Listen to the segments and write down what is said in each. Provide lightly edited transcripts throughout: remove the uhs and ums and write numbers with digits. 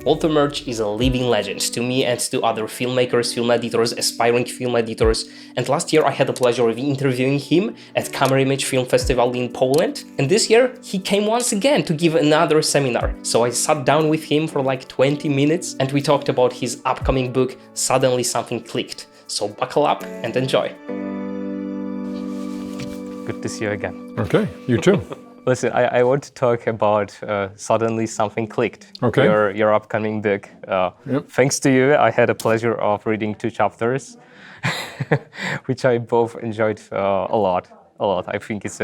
Walter Murch is a living legend to me and to other filmmakers, film editors, aspiring film editors, and last year I had the pleasure of interviewing him at Camerimage Film Festival in Poland, and this year he came once again to give another seminar. So I sat down with him for like 20 minutes and we talked about his upcoming book, Suddenly Something Clicked. So buckle up and enjoy. Good to see you again. Okay, you too. Listen, I want to talk about Suddenly Something Clicked, okay. your upcoming book. Yep. Thanks to you, I had the pleasure of reading 2 chapters, which I both enjoyed a lot. I think it's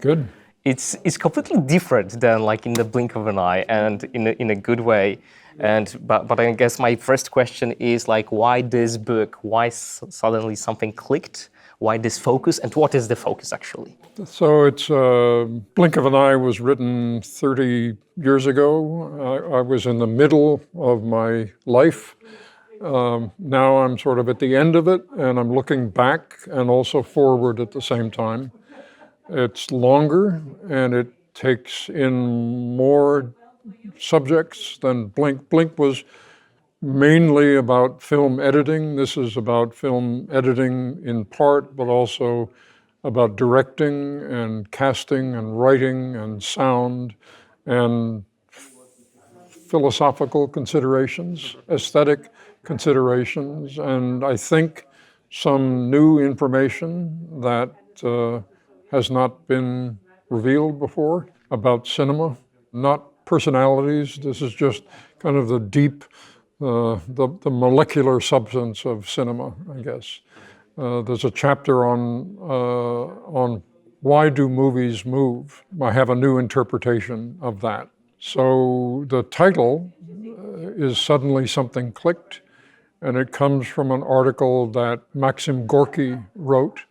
good. It's completely different than like in the blink of an eye, and in a good way. But I guess my first question is like, why this book? Why Suddenly Something Clicked? Why this focus, and what is the focus actually? So it's Blink of an Eye was written 30 years ago. I was in the middle of my life. Now I'm sort of at the end of it, and I'm looking back and also forward at the same time. It's longer, and it takes in more subjects than Blink. Blink was mainly about film editing. This is about film editing in part, but also about directing and casting and writing and sound and philosophical considerations, aesthetic considerations, and I think some new information that has not been revealed before about cinema, not personalities. This is just kind of the deep the molecular substance of cinema, I guess. There's a chapter on why do movies move? I have a new interpretation of that. So the title is Suddenly Something Clicked, and it comes from an article that Maxim Gorky wrote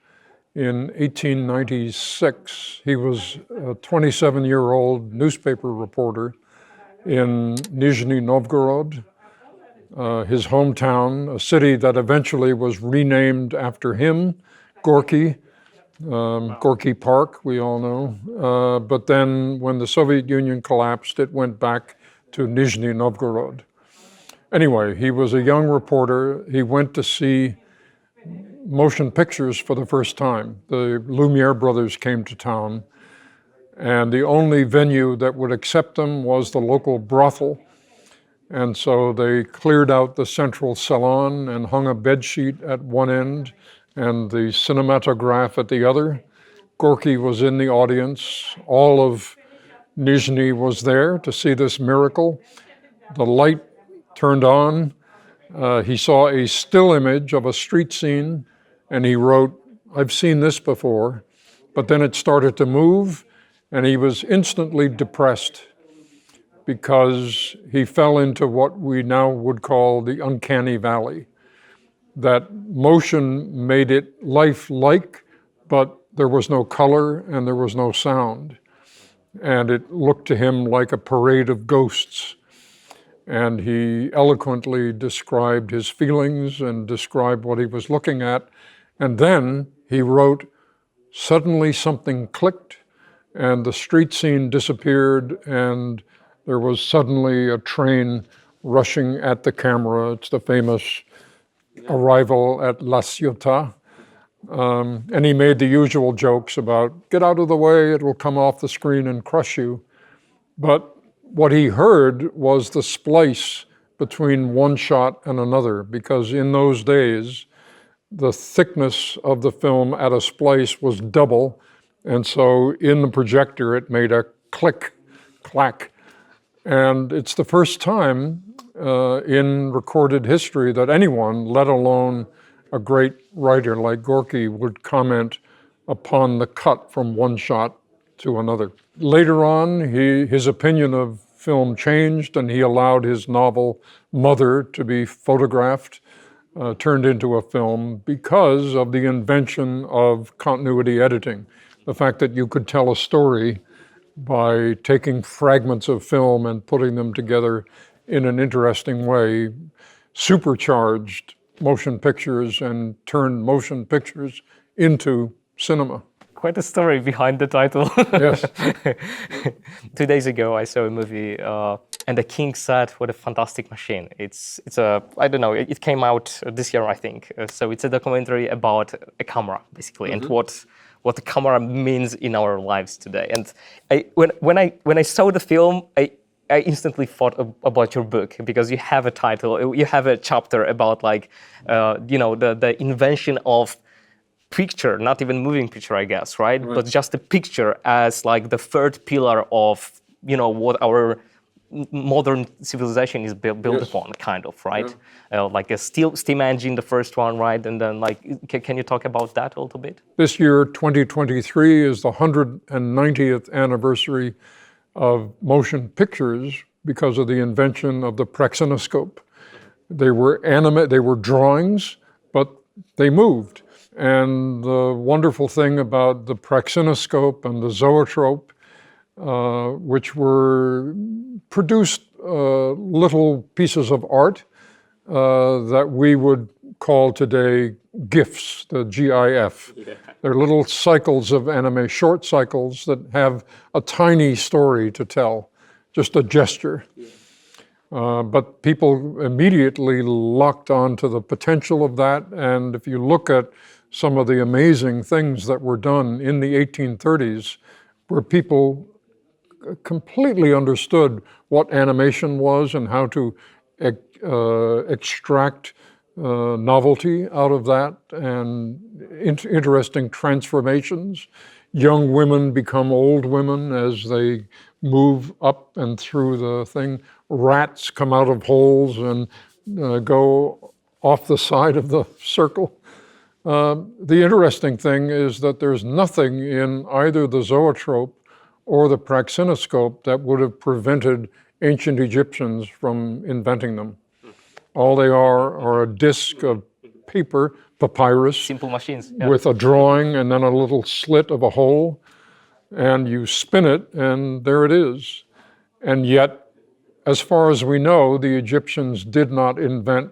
in 1896. He was a 27-year-old newspaper reporter in Nizhny Novgorod, his hometown, a city that eventually was renamed after him, Gorky, Gorky Park, we all know. But then when the Soviet Union collapsed, it went back to Nizhny Novgorod. Anyway, he was a young reporter. He went to see motion pictures for the first time. The Lumiere brothers came to town, and the only venue that would accept them was the local brothel. And so they cleared out the central salon and hung a bedsheet at one end and the cinematograph at the other. Gorky was in the audience. All of Nizhny was there to see this miracle. The light turned on. He saw a still image of a street scene, and he wrote, "I've seen this before." But then it started to move, and he was instantly depressed, because he fell into what we now would call the uncanny valley. That motion made it lifelike, but there was no color and there was no sound. And it looked to him like a parade of ghosts. And he eloquently described his feelings and described what he was looking at. And then he wrote, "Suddenly something clicked, and the street scene disappeared, and there was suddenly a train rushing at the camera." It's the famous arrival at La Ciotat. And he made the usual jokes about, get out of the way, it will come off the screen and crush you. But what he heard was the splice between one shot and another, because in those days, the thickness of the film at a splice was double. And so in the projector, it made a click, clack. And it's the first time in recorded history that anyone, let alone a great writer like Gorky, would comment upon the cut from one shot to another. Later on, his opinion of film changed, and he allowed his novel Mother to be photographed, turned into a film, because of the invention of continuity editing. The fact that you could tell a story by taking fragments of film and putting them together in an interesting way, supercharged motion pictures and turned motion pictures into cinema. quite a story behind the title. Yes. 2 days ago, I saw a movie, and the king said, "What a fantastic machine!" It's a I don't know. It came out this year, I think. So it's a documentary about a camera, basically, and what the camera means in our lives today. And when I saw the film, I instantly thought about your book, because you have a title, you have a chapter about the invention of picture, not even moving picture, I guess, right? But just the picture as like the third pillar of what our modern civilization is built upon, kind of, right? Like a steam engine, the first one, right? And then can you talk about that a little bit? This year, 2023, is the 190th anniversary of motion pictures because of the invention of the praxinoscope. They were drawings, but they moved. And the wonderful thing about the praxinoscope and the zoetrope, which were produced little pieces of art that we would call today GIFs, the GIF. Yeah. They're little cycles of anime, short cycles that have a tiny story to tell, just a gesture. Yeah. But people immediately locked on to the potential of that. And if you look at some of the amazing things that were done in the 1830s, where people completely understood what animation was and how to extract novelty out of that, and interesting transformations. Young women become old women as they move up and through the thing. Rats come out of holes and go off the side of the circle. The interesting thing is that there's nothing in either the zoetrope or the praxinoscope that would have prevented ancient Egyptians from inventing them. All they are a disc of paper, papyrus, simple machines, with a drawing and then a little slit of a hole, and you spin it, and there it is. And yet, as far as we know, the Egyptians did not invent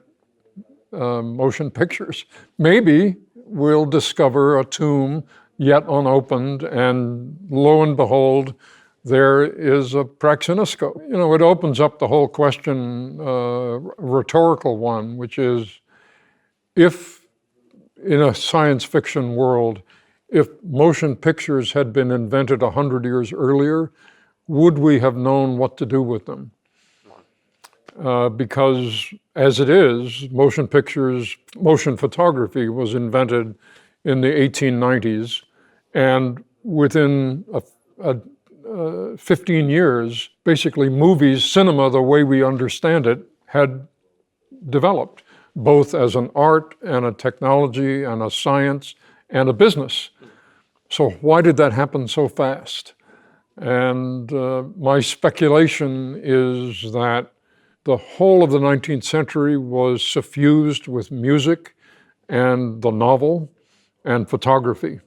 motion pictures. Maybe we'll discover a tomb yet unopened, and lo and behold, there is a praxinoscope. It opens up the whole question, rhetorical one, which is, if in a science fiction world, if motion pictures had been invented 100 years earlier, would we have known what to do with them? Because as it is, motion photography was invented in the 1890s, and within 15 years, basically movies, cinema, the way we understand it, had developed, both as an art and a technology and a science and a business. So why did that happen so fast? And my speculation is that the whole of the 19th century was suffused with music and the novel and photography.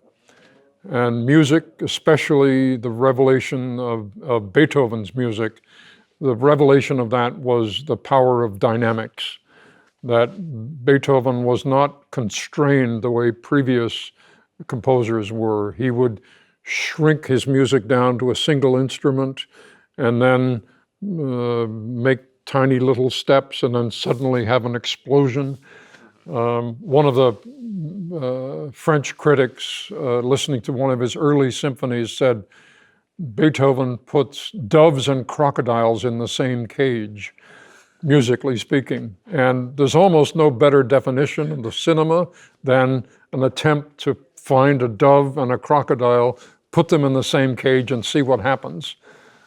And music, especially the revelation of Beethoven's music, the revelation of that was the power of dynamics, that Beethoven was not constrained the way previous composers were. He would shrink his music down to a single instrument and then make tiny little steps and then suddenly have an explosion. One of the French critics, listening to one of his early symphonies, said Beethoven puts doves and crocodiles in the same cage, musically speaking. And there's almost no better definition of the cinema than an attempt to find a dove and a crocodile, put them in the same cage and see what happens.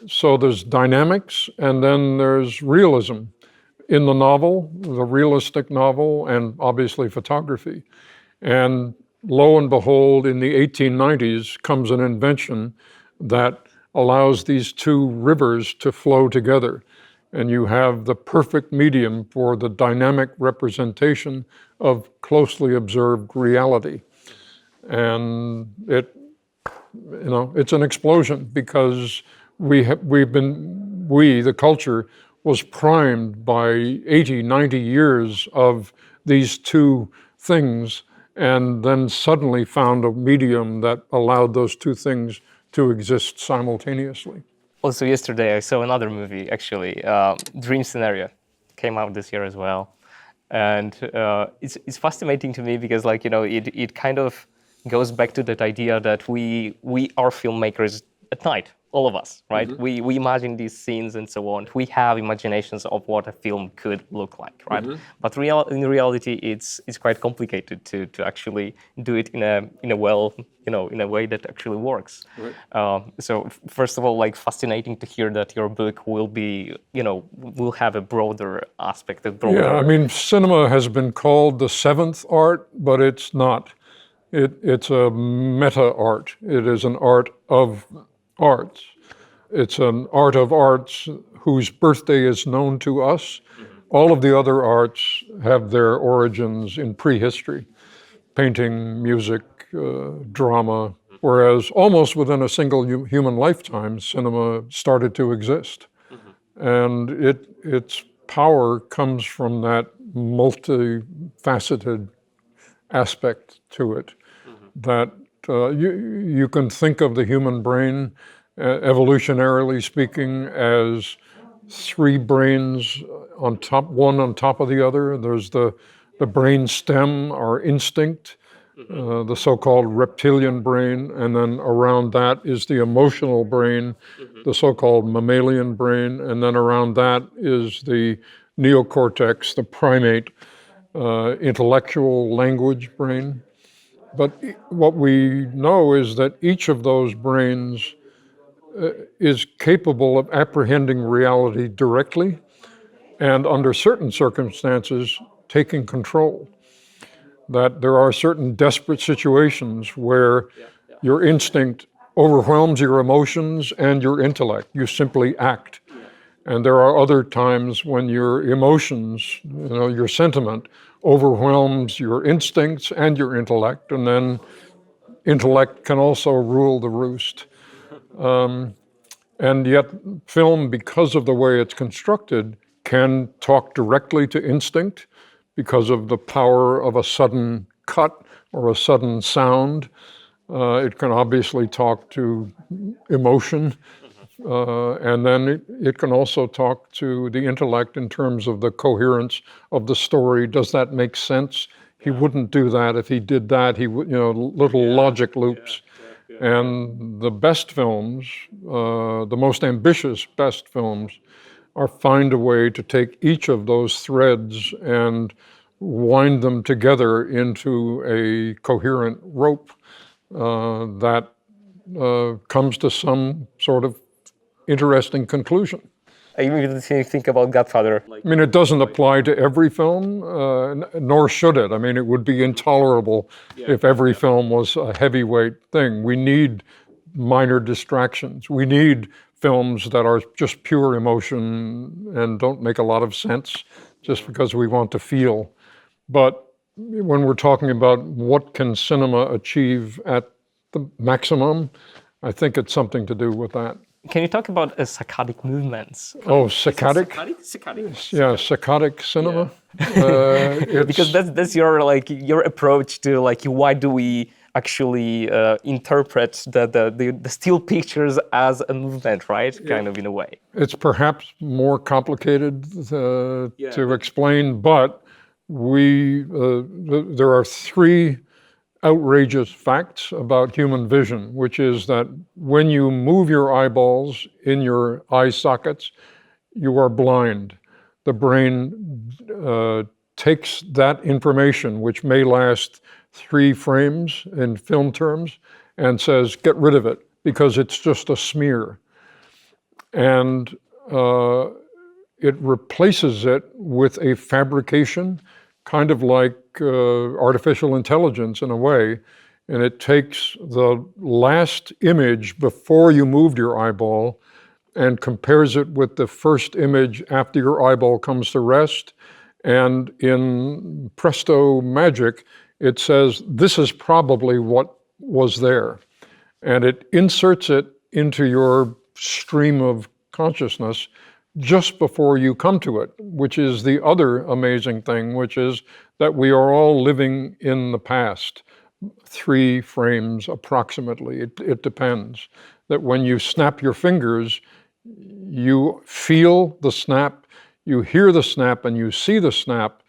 So there's dynamics, and then there's realism in the novel, the realistic novel, and obviously photography. And lo and behold, in the 1890s comes an invention that allows these two rivers to flow together. And you have the perfect medium for the dynamic representation of closely observed reality. And it's an explosion, because the culture was primed by 80, 90 years of these two things, and then suddenly found a medium that allowed those two things to exist simultaneously. Also, yesterday I saw another movie, actually, Dream Scenario, came out this year as well. And it's fascinating to me because, like, you know, it kind of goes back to that idea that we are filmmakers at night, all of us, right? Mm-hmm. We imagine these scenes and so on. We have imaginations of what a film could look like, right? Mm-hmm. But in reality, it's quite complicated to actually do it in a well, you know, in a way that actually works. Right. So first of all, like, fascinating to hear that your book will be, you know, will have a broader aspect, Yeah, I mean, cinema has been called the seventh art, but it's not. It's a meta art. It is an art of arts. It's an art of arts whose birthday is known to us. Mm-hmm. All of the other arts have their origins in prehistory, painting, music, drama, whereas almost within a single human lifetime, cinema started to exist. Mm-hmm. And its power comes from that multifaceted aspect to it. That you can think of the human brain, evolutionarily speaking, as three brains on top, one on top of the other. There's the brain stem, our instinct, the so-called reptilian brain, and then around that is the emotional brain, the so-called mammalian brain, and then around that is the neocortex, the primate, intellectual language brain. But what we know is that each of those brains is capable of apprehending reality directly and under certain circumstances taking control. That there are certain desperate situations where your instinct overwhelms your emotions and your intellect. You simply act. And there are other times when your emotions, you know, your sentiment overwhelms your instincts and your intellect, and then intellect can also rule the roost. And yet film, because of the way it's constructed, can talk directly to instinct because of the power of a sudden cut or a sudden sound. It can obviously talk to emotion. And then it can also talk to the intellect in terms of the coherence of the story. Does that make sense? He wouldn't do that. If he did that, he would, you know, little logic loops. And the best films, the most ambitious best films, find a way to take each of those threads and wind them together into a coherent rope that comes to some sort of interesting conclusion. I even think about Godfather. I mean, it doesn't apply to every film, nor should it. I mean, it would be intolerable if every film was a heavyweight thing. We need minor distractions. We need films that are just pure emotion and don't make a lot of sense just because we want to feel. But when we're talking about what can cinema achieve at the maximum, I think it's something to do with that. Can you talk about saccadic movements? Oh, saccadic? Saccadic. Yeah, saccadic cinema. Yeah. Because that's your approach to, like, why do we actually interpret the still pictures as a movement, right? Yeah. Kind of, in a way. It's perhaps more complicated to explain, but there are three outrageous facts about human vision, which is that when you move your eyeballs in your eye sockets, you are blind. The brain takes that information, which may last 3 frames in film terms, and says, get rid of it, because it's just a smear. And it replaces it with a fabrication, kind of like artificial intelligence in a way, and it takes the last image before you moved your eyeball and compares it with the first image after your eyeball comes to rest, and in presto magic, it says, this is probably what was there. And it inserts it into your stream of consciousness just before you come to it, which is the other amazing thing, which is that we are all living in the past. 3 frames approximately, it depends. That when you snap your fingers, you feel the snap, you hear the snap, and you see the snap,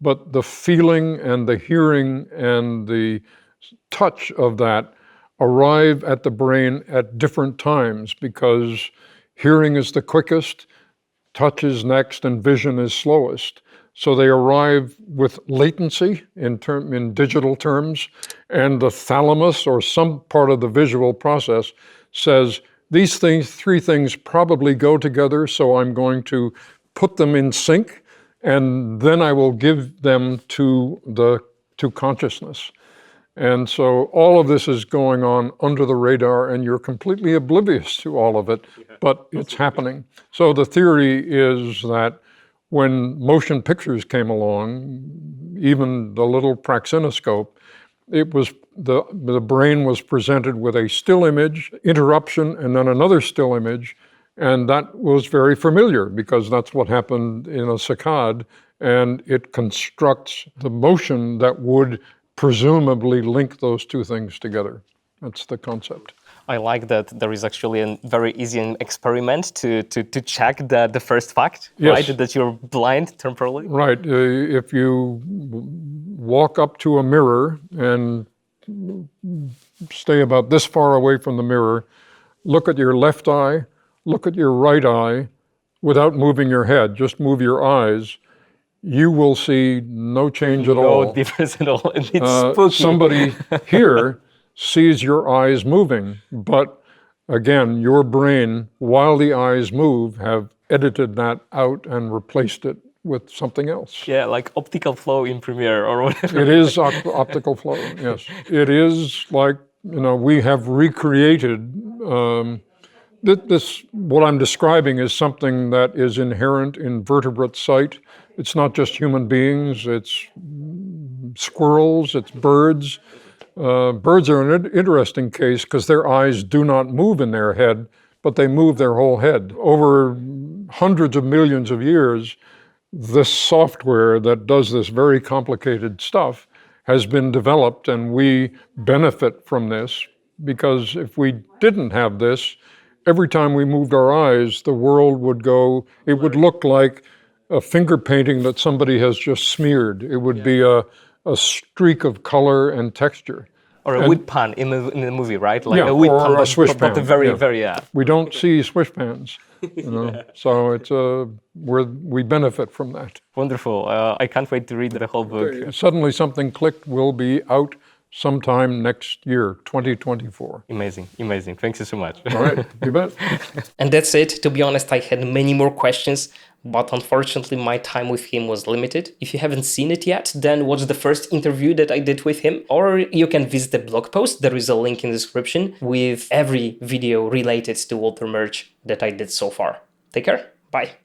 but the feeling and the hearing and the touch of that arrive at the brain at different times, because hearing is the quickest, touch is next, and vision is slowest. So they arrive with latency in digital terms, and the thalamus, or some part of the visual process, says these 3 things probably go together, so I'm going to put them in sync, and then I will give them to consciousness. And so all of this is going on under the radar, and you're completely oblivious to all of it, but it's happening. So the theory is that when motion pictures came along, even the little praxinoscope, it was the brain was presented with a still image, interruption, and then another still image, and that was very familiar because that's what happened in a saccade, and it constructs the motion that would presumably link those 2 things together. That's the concept. I like that there is actually a very easy experiment to check the first fact, yes. Right? That you're blind temporarily. Right. If you walk up to a mirror and stay about this far away from the mirror, look at your left eye, look at your right eye, without moving your head, just move your eyes, you will see no change at all. No difference at all. It's spooky. Somebody here sees your eyes moving, but again, your brain, while the eyes move, have edited that out and replaced it with something else. Yeah, like optical flow in Premiere or whatever. It is optical flow, yes. It is like, we have recreated this. What I'm describing is something that is inherent in vertebrate sight. It's not just human beings, it's squirrels, it's birds. Birds are an interesting case because their eyes do not move in their head, but they move their whole head. Over hundreds of millions of years, this software that does this very complicated stuff has been developed, and we benefit from this, because if we didn't have this, every time we moved our eyes, the world would go, it would look like a finger painting that somebody has just smeared. It would be a streak of color and texture. Or a wood pan in the movie, right? Like yeah, a wood or pan, a swish pan. But very. We don't see swish pans, so it's we benefit from that. Wonderful. I can't wait to read the whole book. Suddenly Something Clicked will be out sometime next year, 2024. Amazing. Thanks so much. All right, you bet. And that's it. To be honest, I had many more questions, but unfortunately my time with him was limited. If you haven't seen it yet, then watch the first interview that I did with him, or you can visit the blog post. There is a link in the description with every video related to Walter Murch that I did so far. Take care. Bye.